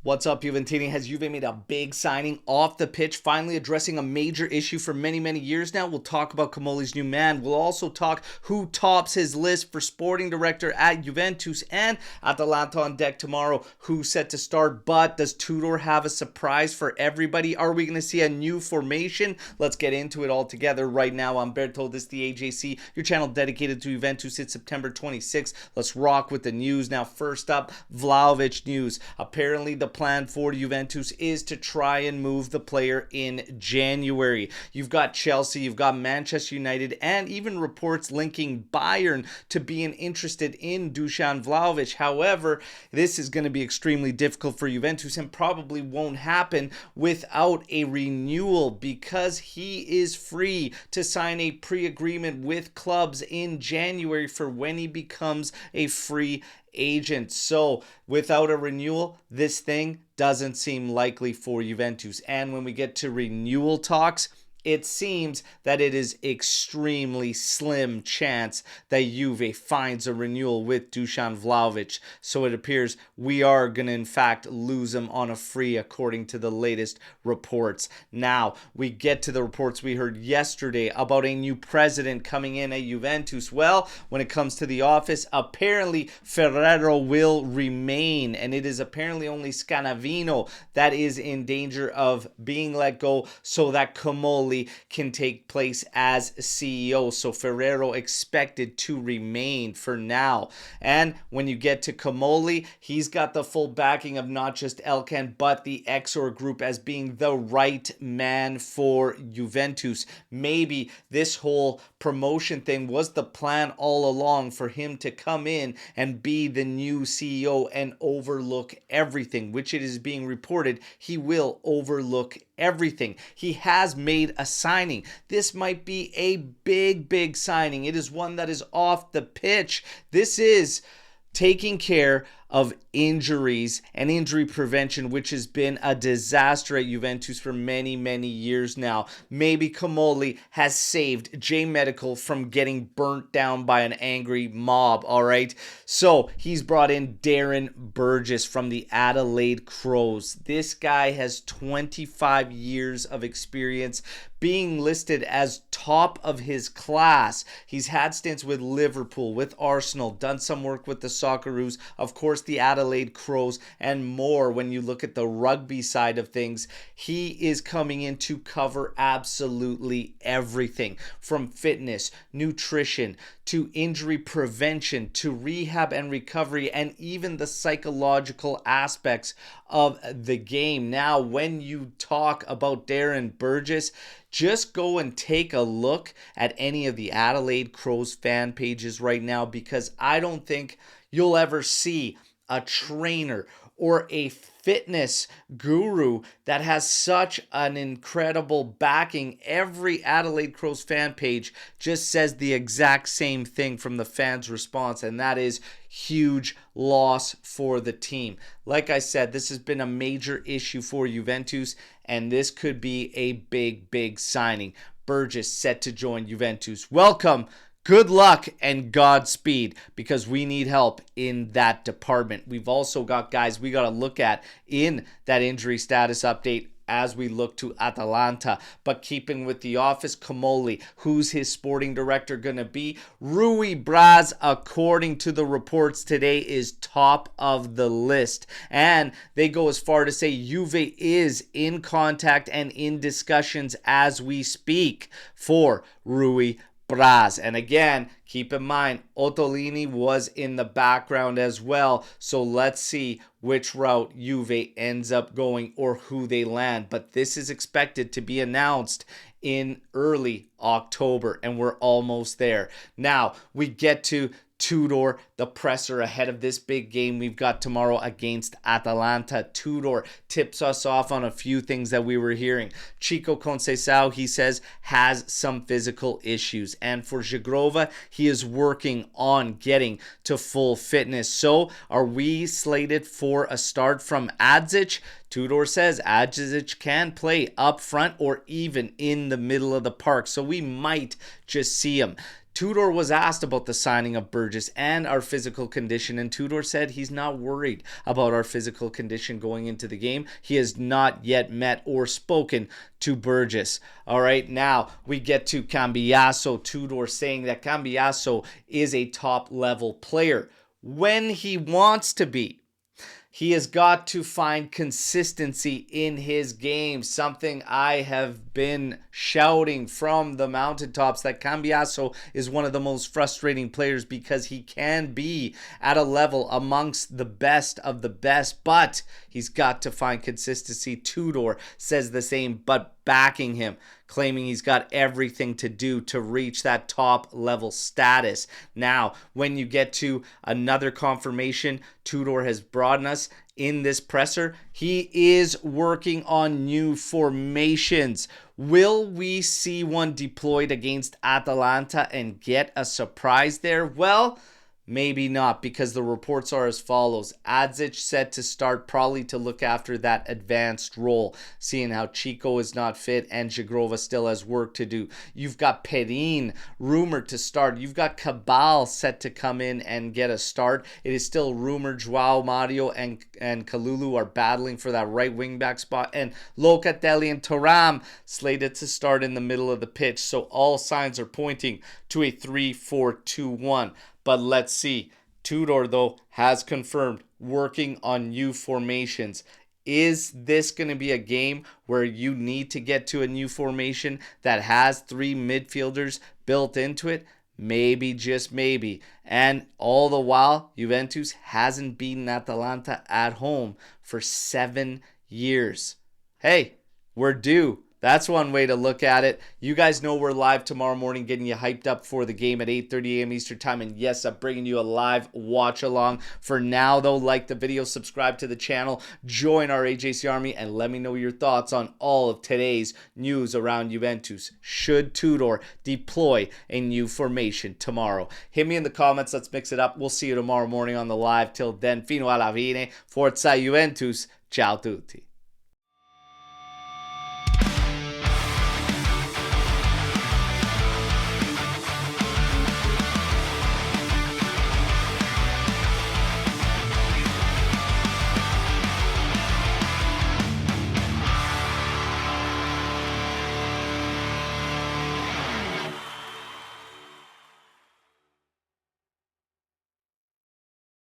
What's up, Juventus? Has Juve made a big signing off the pitch, finally addressing a major issue for many years now? We'll talk about Comolli's new man. We'll also talk who tops his list for sporting director at Juventus, and Atalanta on deck tomorrow, who's set to start. But does Tudor have a surprise for everybody? Are we going to see a new formation? Let's get into it all together right now. I'm Berto, this is the AJC, your channel dedicated to Juventus. It's September 26th. Let's rock with the news. Now, first up, Vlahovic news. Apparently, the plan for Juventus is to try and move the player in January. You've got Chelsea, you've got Manchester United, and even reports linking Bayern to being interested in Dusan Vlahovic. However, this is going to be extremely difficult for Juventus and probably won't happen without a renewal, because he is free to sign a pre-agreement with clubs in January for when he becomes a free agent. So without a renewal, this thing doesn't seem likely for Juventus. And when we get to renewal talks, it seems that it is extremely slim chance that Juve finds a renewal with Dusan Vlahovic. So it appears we are going to in fact lose him on a free, according to the latest reports. Now, we get to the reports we heard yesterday about a new president coming in at Juventus. Well, when it comes to the office, apparently Ferrero will remain, and it is apparently only Scanavino that is in danger of being let go, so that Comolli can take place as CEO. So Ferrero expected to remain for now. And when you get to Comolli, he's got the full backing of not just Elkan, but the Exor group as being the right man for Juventus. Maybe this whole promotion thing was the plan all along, for him to come in and be the new CEO and overlook everything, which it is being reported he will overlook everything. He has made a signing. This might be a big signing. It is one that is off the pitch. This is taking care of injuries and injury prevention, which has been a disaster at Juventus for many years now. Maybe Comolli has saved J Medical from getting burnt down by an angry mob, all right? So he's brought in Darren Burgess from the Adelaide Crows. This guy has 25 years of experience, being listed as top of his class. He's had stints with Liverpool, with Arsenal, done some work with the Socceroos, of course the Adelaide Crows, and more. When you look at the rugby side of things, he is coming in to cover absolutely everything, from fitness, nutrition, to injury prevention, to rehab and recovery, and even the psychological aspects of the game. Now, when you talk about Darren Burgess, just go and take a look at any of the Adelaide Crows fan pages right now, because I don't think you'll ever see a trainer or a fitness guru that has such an incredible backing. Every Adelaide Crows fan page just says the exact same thing from the fans' response, and that is huge loss for the team. Like I said, this has been a major issue for Juventus, and this could be a big signing. Burgess set to join Juventus. Welcome. Good luck and Godspeed, because we need help in that department. We've also got guys we got to look at in that injury status update as we look to Atalanta. But keeping with the office, Comolli, who's his sporting director going to be? Rui Braz, according to the reports today, is top of the list. And they go as far to say Juve is in contact and in discussions as we speak for Rui Braz. And again, keep in mind, Ottolini was in the background as well. So let's see which route Juve ends up going or who they land. But this is expected to be announced in early October, and we're almost there. Now, we get to Tudor, the presser ahead of this big game we've got tomorrow against Atalanta. Tudor tips us off on a few things that we were hearing. Chico Conceição, he says, has some physical issues. And for Jagrova, he is working on getting to full fitness. So are we slated for a start from Adzic? Tudor says Adzic can play up front or even in the middle of the park. So we might just see him. Tudor was asked about the signing of Burgess and our physical condition, and Tudor said he's not worried about our physical condition going into the game. He has not yet met or spoken to Burgess. All right, now we get to Cambiaso. Tudor saying that Cambiaso is a top-level player when he wants to be. He has got to find consistency in his game, something I have been shouting from the mountaintops, that Cambiaso is one of the most frustrating players because he can be at a level amongst the best of the best, but he's got to find consistency. Tudor says the same, but backing him, claiming he's got everything to do to reach that top level status. Now, when you get to another confirmation Tudor has brought us in this presser, he is working on new formations. Will we see one deployed against Atalanta and get a surprise there? Well, maybe not, because the reports are as follows. Adzic set to start, probably to look after that advanced role, seeing how Chico is not fit and Jagrova still has work to do. You've got Perin rumored to start. You've got Cabal set to come in and get a start. It is still rumored Joao Mario and Kalulu are battling for that right wing back spot, and Locatelli and Thuram slated to start in the middle of the pitch. So all signs are pointing to a 3-4-2-1. But let's see. Tudor, though, has confirmed working on new formations. Is this going to be a game where you need to get to a new formation that has 3 midfielders built into it? Maybe, just maybe. And all the while, Juventus hasn't beaten Atalanta at home for 7 years. Hey, we're due. That's one way to look at it. You guys know we're live tomorrow morning, getting you hyped up for the game at 8:30 a.m. Eastern Time. And yes, I'm bringing you a live watch along. For now, though, like the video, subscribe to the channel, join our AJC Army, and let me know your thoughts on all of today's news around Juventus. Should Tudor deploy a new formation tomorrow? Hit me in the comments. Let's mix it up. We'll see you tomorrow morning on the live. Till then, fino alla fine. Forza Juventus. Ciao tutti.